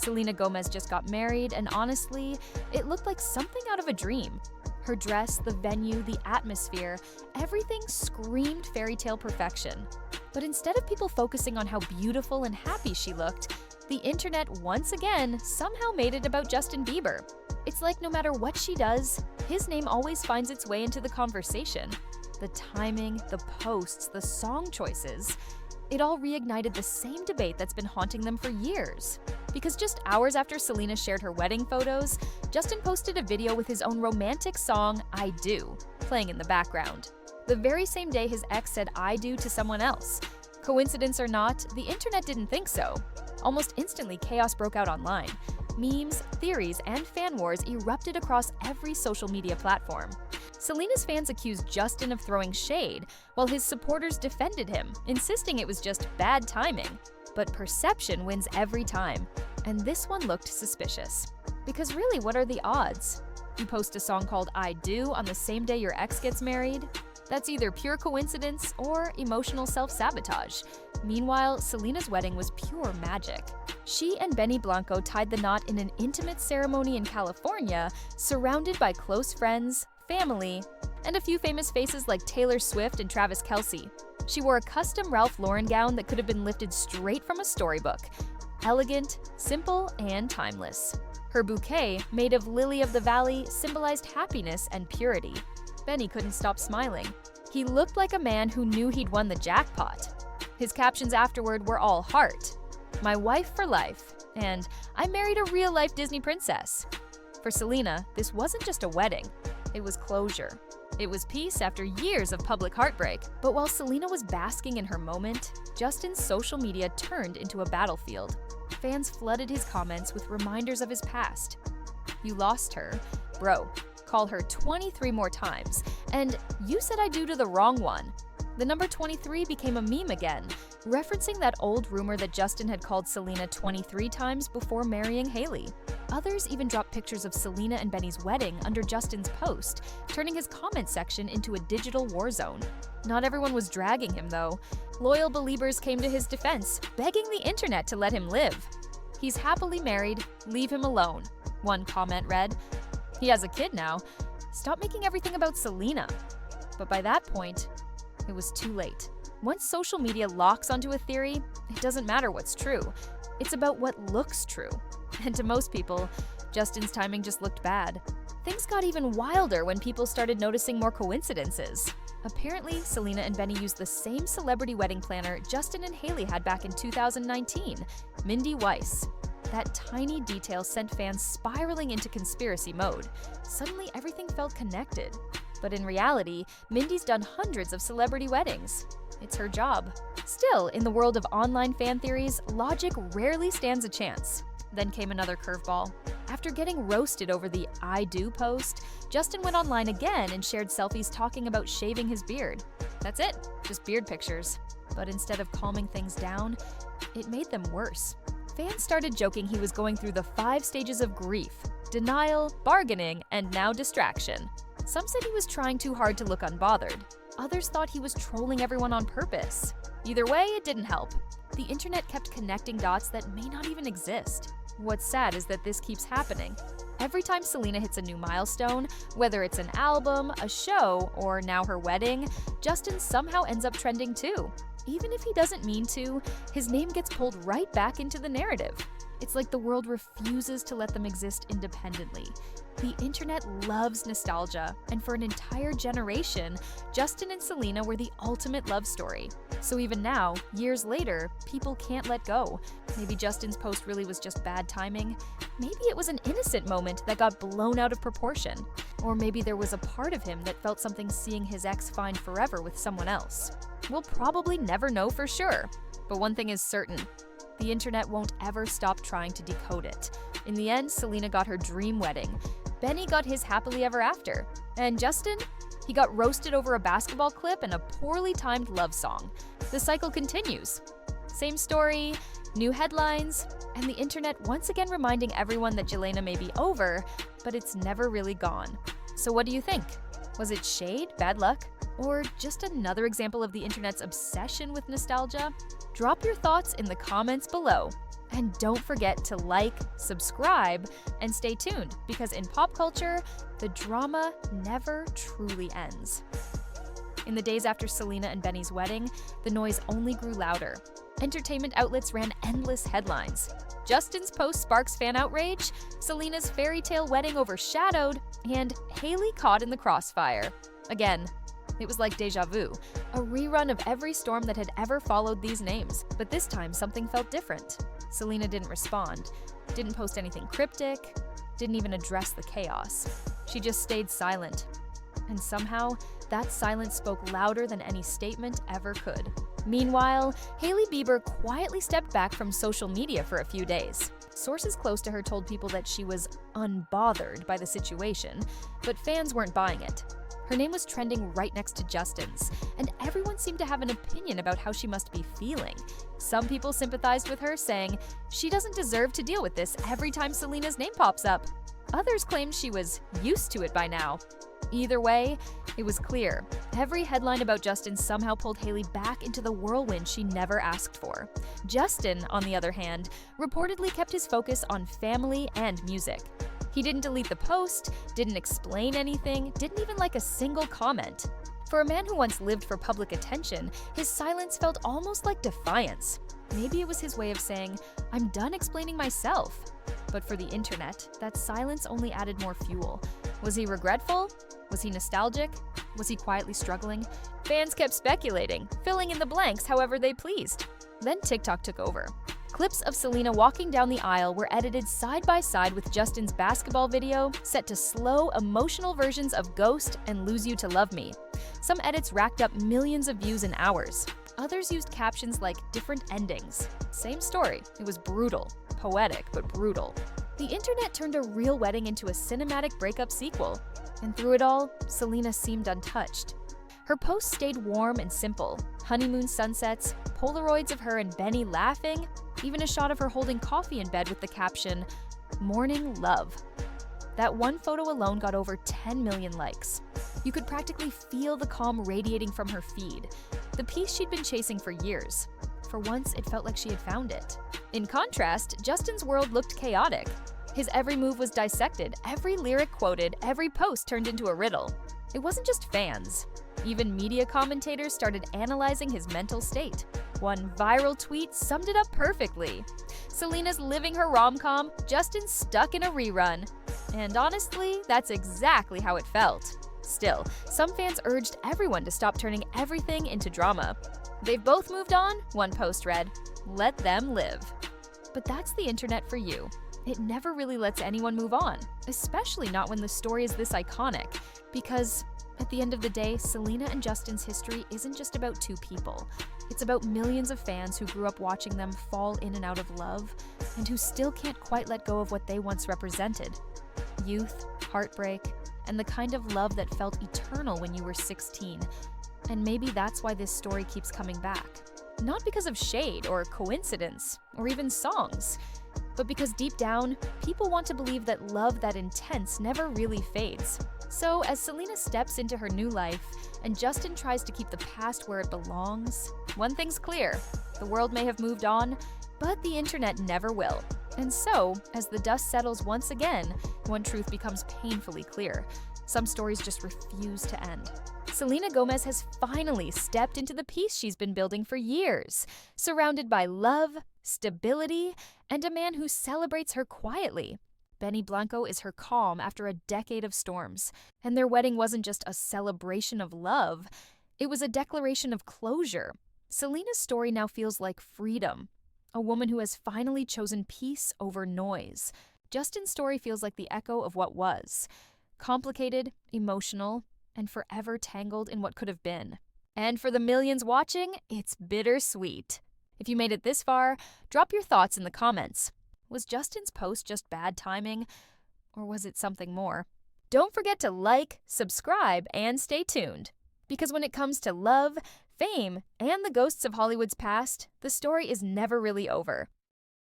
Selena Gomez just got married, and honestly, it looked like something out of a dream. Her dress, the venue, the atmosphere, everything screamed fairy tale perfection. But instead of people focusing on how beautiful and happy she looked, the internet once again somehow made it about Justin Bieber. It's like no matter what she does, his name always finds its way into the conversation. The timing, the posts, the song choices, it all reignited the same debate that's been haunting them for years. Because just hours after Selena shared her wedding photos, Justin posted a video with his own romantic song, I Do, playing in the background. The very same day his ex said I do to someone else. Coincidence or not, the internet didn't think so. Almost instantly, chaos broke out online. Memes, theories, and fan wars erupted across every social media platform. Selena's fans accused Justin of throwing shade, while his supporters defended him, insisting it was just bad timing. But perception wins every time, and this one looked suspicious. Because really, what are the odds? You post a song called I Do on the same day your ex gets married? That's either pure coincidence or emotional self-sabotage. Meanwhile, Selena's wedding was pure magic. She and Benny Blanco tied the knot in an intimate ceremony in California, surrounded by close friends, family, and a few famous faces like Taylor Swift and Travis Kelce. She wore a custom Ralph Lauren gown that could have been lifted straight from a storybook. Elegant, simple, and timeless. Her bouquet, made of lily of the valley, symbolized happiness and purity. Benny couldn't stop smiling. He looked like a man who knew he'd won the jackpot. His captions afterward were all heart. My wife for life, and I married a real-life Disney princess. For Selena, this wasn't just a wedding. It was closure. It was peace after years of public heartbreak. But while Selena was basking in her moment, Justin's social media turned into a battlefield. Fans flooded his comments with reminders of his past. You lost her. Bro, call her 23 more times. And you said I do to the wrong one. The number 23 became a meme again, referencing that old rumor that Justin had called Selena 23 times before marrying Hailey. Others even dropped pictures of Selena and Benny's wedding under Justin's post, turning his comment section into a digital war zone. Not everyone was dragging him, though. Loyal believers came to his defense, begging the internet to let him live. He's happily married, leave him alone, one comment read. He has a kid now. Stop making everything about Selena. But by that point, it was too late. Once social media locks onto a theory, it doesn't matter what's true. It's about what looks true. And to most people, Justin's timing just looked bad. Things got even wilder when people started noticing more coincidences. Apparently, Selena and Benny used the same celebrity wedding planner Justin and Hailey had back in 2019, Mindy Weiss. That tiny detail sent fans spiraling into conspiracy mode. Suddenly, everything felt connected. But in reality, Mindy's done hundreds of celebrity weddings. It's her job. Still, in the world of online fan theories, logic rarely stands a chance. Then came another curveball. After getting roasted over the I Do post, Justin went online again and shared selfies talking about shaving his beard. That's it, just beard pictures. But instead of calming things down, it made them worse. Fans started joking he was going through the 5 stages of grief: denial, bargaining, and now distraction. Some said he was trying too hard to look unbothered. Others thought he was trolling everyone on purpose. Either way, it didn't help. The internet kept connecting dots that may not even exist. What's sad is that this keeps happening. Every time Selena hits a new milestone, whether it's an album, a show, or now her wedding, Justin somehow ends up trending too. Even if he doesn't mean to, his name gets pulled right back into the narrative. It's like the world refuses to let them exist independently. The internet loves nostalgia, and for an entire generation, Justin and Selena were the ultimate love story. So even now, years later, people can't let go. Maybe Justin's post really was just bad timing. Maybe it was an innocent moment that got blown out of proportion. Or maybe there was a part of him that felt something seeing his ex find forever with someone else. We'll probably never know for sure. But one thing is certain. The internet won't ever stop trying to decode it. In the end, Selena got her dream wedding. Benny got his happily ever after. And Justin? He got roasted over a basketball clip and a poorly timed love song. The cycle continues. Same story, new headlines, and the internet once again reminding everyone that Jelena may be over, but it's never really gone. So what do you think? Was it shade, bad luck, or just another example of the internet's obsession with nostalgia? Drop your thoughts in the comments below. And don't forget to like, subscribe, and stay tuned, because in pop culture, the drama never truly ends. In the days after Selena and Benny's wedding, the noise only grew louder. Entertainment outlets ran endless headlines. Justin's post sparks fan outrage, Selena's fairy tale wedding overshadowed, and Hailey caught in the crossfire. Again, it was like deja vu, a rerun of every storm that had ever followed these names. But this time, something felt different. Selena didn't respond, didn't post anything cryptic, didn't even address the chaos. She just stayed silent. And somehow, that silence spoke louder than any statement ever could. Meanwhile, Hailey Bieber quietly stepped back from social media for a few days. Sources close to her told people that she was unbothered by the situation, but fans weren't buying it. Her name was trending right next to Justin's, and everyone seemed to have an opinion about how she must be feeling. Some people sympathized with her, saying she doesn't deserve to deal with this every time Selena's name pops up. Others claimed she was used to it by now. Either way, it was clear. Every headline about Justin somehow pulled Hailey back into the whirlwind she never asked for. Justin, on the other hand, reportedly kept his focus on family and music. He didn't delete the post, didn't explain anything, didn't even like a single comment. For a man who once lived for public attention, his silence felt almost like defiance. Maybe it was his way of saying, "I'm done explaining myself." But for the internet, that silence only added more fuel. Was he regretful? Was he nostalgic? Was he quietly struggling? Fans kept speculating, filling in the blanks however they pleased. Then TikTok took over. Clips of Selena walking down the aisle were edited side by side with Justin's basketball video, set to slow, emotional versions of Ghost and Lose You to Love Me. Some edits racked up millions of views in hours. Others used captions like different endings. Same story. It was brutal. Poetic, but brutal. The internet turned a real wedding into a cinematic breakup sequel. And through it all, Selena seemed untouched. Her posts stayed warm and simple. Honeymoon sunsets, Polaroids of her and Benny laughing, even a shot of her holding coffee in bed with the caption, "Morning Love." That one photo alone got over 10 million likes. You could practically feel the calm radiating from her feed, the peace she'd been chasing for years. For once, it felt like she had found it. In contrast, Justin's world looked chaotic. His every move was dissected, every lyric quoted, every post turned into a riddle. It wasn't just fans. Even media commentators started analyzing his mental state. One viral tweet summed it up perfectly. Selena's living her rom-com, Justin's stuck in a rerun. And honestly, that's exactly how it felt. Still, some fans urged everyone to stop turning everything into drama. "They've both moved on," one post read. "Let them live." But that's the internet for you. It never really lets anyone move on, especially not when the story is this iconic. Because at the end of the day, Selena and Justin's history isn't just about two people. It's about millions of fans who grew up watching them fall in and out of love, and who still can't quite let go of what they once represented. Youth, heartbreak, and the kind of love that felt eternal when you were 16. And maybe that's why this story keeps coming back. Not because of shade or coincidence, or even songs, but because deep down, people want to believe that love that intense never really fades. So as Selena steps into her new life, and Justin tries to keep the past where it belongs, one thing's clear: the world may have moved on, but the internet never will. And so, as the dust settles once again, one truth becomes painfully clear: some stories just refuse to end. Selena Gomez has finally stepped into the peace she's been building for years, surrounded by love, stability, and a man who celebrates her quietly. Benny Blanco is her calm after a decade of storms, and their wedding wasn't just a celebration of love, it was a declaration of closure. Selena's story now feels like freedom, a woman who has finally chosen peace over noise. Justin's story feels like the echo of what was, complicated, emotional, and forever tangled in what could have been. And for the millions watching, it's bittersweet. If you made it this far, drop your thoughts in the comments. Was Justin's post just bad timing, or was it something more? Don't forget to like, subscribe, and stay tuned. Because when it comes to love, fame, and the ghosts of Hollywood's past, the story is never really over.